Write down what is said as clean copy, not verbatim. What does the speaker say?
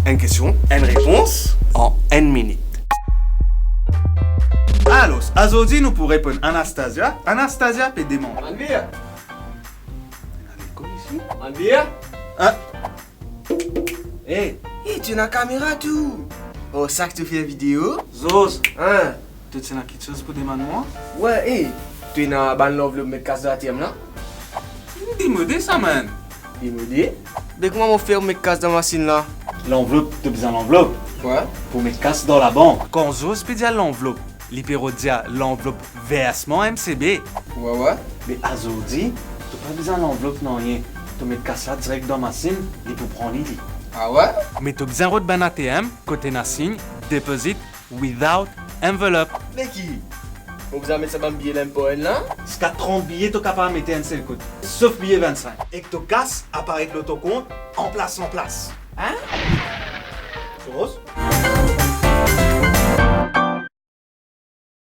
Une question, une réponse en une minute. Alors, aujourd'hui, nous pourrons répondre Anastasia. Anastasia peut demander. Manvir, Quoi ici? Manvir. Ah. Hey, Hey, tu as une caméra tout. Oh, ça que tu fais une vidéo? Zos, Hein? tu as quelque chose pour demander moi? Ouais, hey. Tu as une l'enveloppe de casse de la tienne là? Dis-moi ça, man. Il me dit. Mais comment on fait mes casse de la machine là? L'enveloppe, tu as besoin d'enveloppe Quoi? pour mettre casse dans la banque. Quand Zos peut dire l'enveloppe, il peut dire l'enveloppe versement MCB. Ouais. Mais aujourd'hui, tu n'as pas besoin d'enveloppe, non rien. Tu mets casse là direct dans la machine, il peut prendre l'idée. Ah ouais? Mais tu as besoin de ban ATM, côté na signe, deposit without envelope. Mais qui? On vous a mis ça dans le billet d'impôt là? Jusqu'à 30 billets, tu es capable de mettre un seul coup. Sauf billet 25. Et que tu casses, apparaît l'autocompte en place. Hein? Zos?